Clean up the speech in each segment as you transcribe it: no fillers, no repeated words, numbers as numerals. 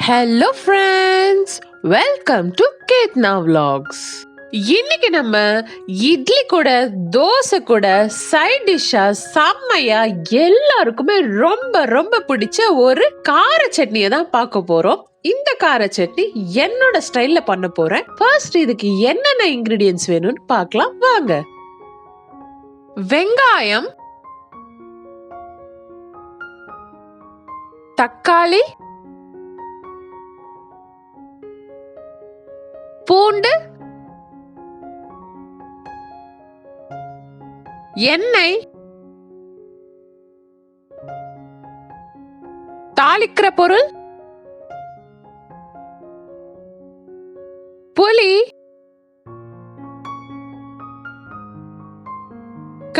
Hello friends, welcome to kethana.vlogs. இன்னைக்கு நம்ம இட்லி கூட தோசை கூட சைட் டிஷ்ஷா செம்மையா எல்லாருக்குமே ரொம்ப ரொம்ப பிடிச்ச ஒரு கார சட்னியை தான் பார்க்க போறோம். இந்த கார சட்னி என்னோட ஸ்டைல்ல பண்ண போறேன். ஃபர்ஸ்ட் இதுக்கு என்னென்ன இன்கிரிடியன்ட்ஸ் வேணும்னு பார்க்கலாம் வாங்க. வெங்காயம், தக்காளி, பூண்டு, எண்ணெய், தாளிக்கிற பொருள், புளி,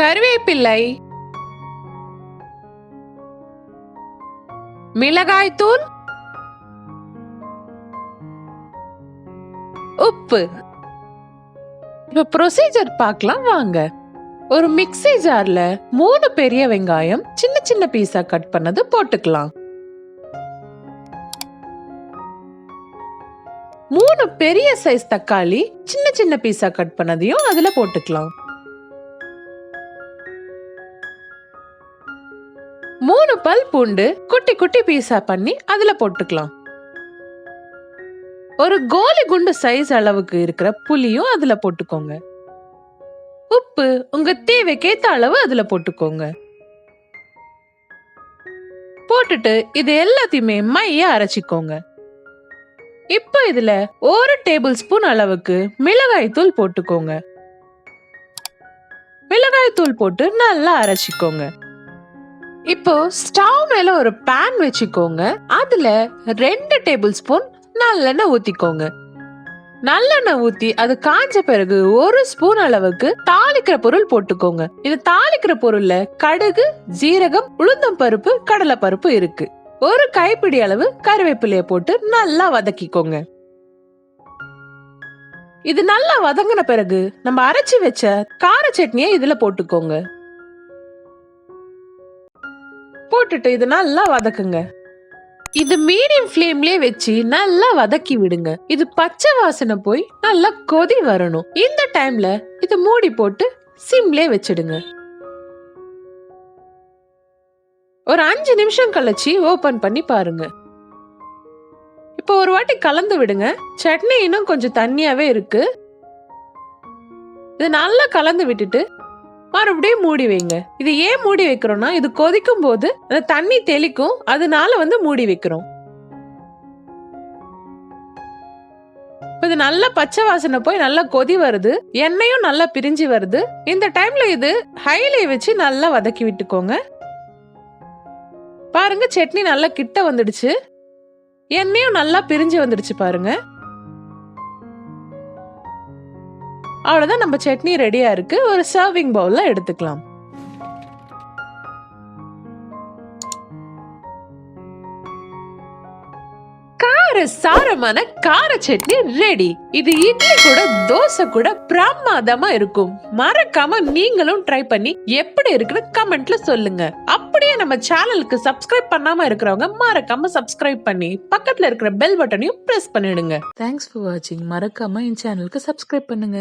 கருவேப்பிள்ளை, மிளகாய்த்தூள், உப்பு. இப்ப ப்ரொசீஜர் பார்க்கலாம் வாங்க. ஒரு மிக்ஸி ஜார்ல 3 பெரிய வெங்காயம் சின்ன சின்ன பீஸா கட் பண்ணது போட்டுக்கலாம். 3 பெரிய சைஸ் தக்காளி சின்ன சின்ன பீஸா கட் பண்ணதையும் அதுல போட்டுக்கலாம். 3 பல் பூண்டு குட்டி குட்டி பீஸா பண்ணி அதுல போட்டுக்கலாம். ஒரு கோலி குண்டு சைஸ் அளவுக்கு இருக்கிற புளியும் அதுல போட்டுக்கோங்க. உப்பு உங்க தேவைக்கேத்த அளவு அதுல போட்டுக்கோங்க. போட்டுட்டு இது எல்லாத்தையுமே மையா அரைச்சிக்கோங்க. இப்போ இதுல 1 டேபிள் ஸ்பூன் அளவுக்கு மிளகாய் தூள் போட்டுக்கோங்க. மிளகாய் தூள் போட்டு நல்லா அரைச்சிக்கோங்க. இப்போ ஸ்டவ் மேல ஒரு பேன் வச்சுக்கோங்க. அதுல 2 டேபிள் ஸ்பூன் நல்லெண்ணெய் ஊத்திக்கோங்க. நல்லெண்ணெய் ஊத்தி அது காஞ்ச பிறகு 1 ஸ்பூன் அளவுக்கு தாளிக்கிற பொருள் போட்டுக்கோங்க. இது தாளிக்கிற பொருள்ல கடுகு, ஜீரகம், உளுந்தம் பருப்பு, கடலை பருப்பு இருக்கு. 1 கைப்பிடி அளவு கருவேப்பிலைய போட்டு நல்லா வதக்கிக்கோங்க. இது நல்லா வதங்கின பிறகு நம்ம அரைச்சு வச்ச கார சட்னியை இதுல போட்டுக்கோங்க. போட்டுட்டு இது நல்லா வதக்குங்க. இது மீடியம் ஃப்ளேம்லயே வச்சு நல்லா வதக்கி விடுங்க. இது பச்சை வாசனை போய் நல்லா கொதி வரணும். இந்த டைம்ல இது மூடி போட்டு சிம்லயே வச்சிடுங்க. ஒரு 5 நிமிஷம் கழிச்சு ஓபன் பண்ணி பாருங்க. இப்போ ஒரு வாட்டி கலந்து விடுங்க. சட்னி இன்னும் கொஞ்சம் தண்ணியாவே இருக்கு. இது நல்லா கலந்து விட்டுட்டு மறுபடியும் மூடி வைங்க. இது ஏன் மூடி வைக்கிறோம்னா இது கொதிக்கும் போது அந்த தண்ணி தெளிக்கும், அதனால மூடி வைக்கிறோம். இது நல்லா பச்சை வாசனை போய் நல்லா கொதி வருது, எண்ணெயும் நல்லா பிரிஞ்சு வருது. இந்த டைம்ல இது ஹைல வச்சு நல்லா வதக்கி விட்டுக்கோங்க. பாருங்க சட்னி நல்லா கிட்ட வந்துடுச்சு, எண்ணெயும் நல்லா பிரிஞ்சு வந்துடுச்சு பாருங்க. அவ்வளவுதான், நம்ம சட்னி ரெடியா இருக்கு. ஒரு சர்விங் பவுல்ல எடுத்துக்கலாம். சாரமான கார சட்னி ரெடி. இது இட்லி கூட தோசை கூட பிரமாதமா இருக்கும். மறக்காம நீங்களும் ட்ரை பண்ணி எப்படி இருக்குன்னு கமெண்ட்ல சொல்லுங்க. அப்படியே நம்ம சேனலுக்கு சப்ஸ்கிரைப் பண்ணாம இருக்கிறவங்க மறக்காம சப்ஸ்கிரைப் பண்ணி பக்கத்துல இருக்கிற பெல் பட்டனையும் பிரஸ் பண்ணிடுங்க. தேங்க்ஸ் ஃபார் வாட்சிங். மறக்காம என் சேனலுக்கு சப்ஸ்கிரைப் பண்ணுங்க.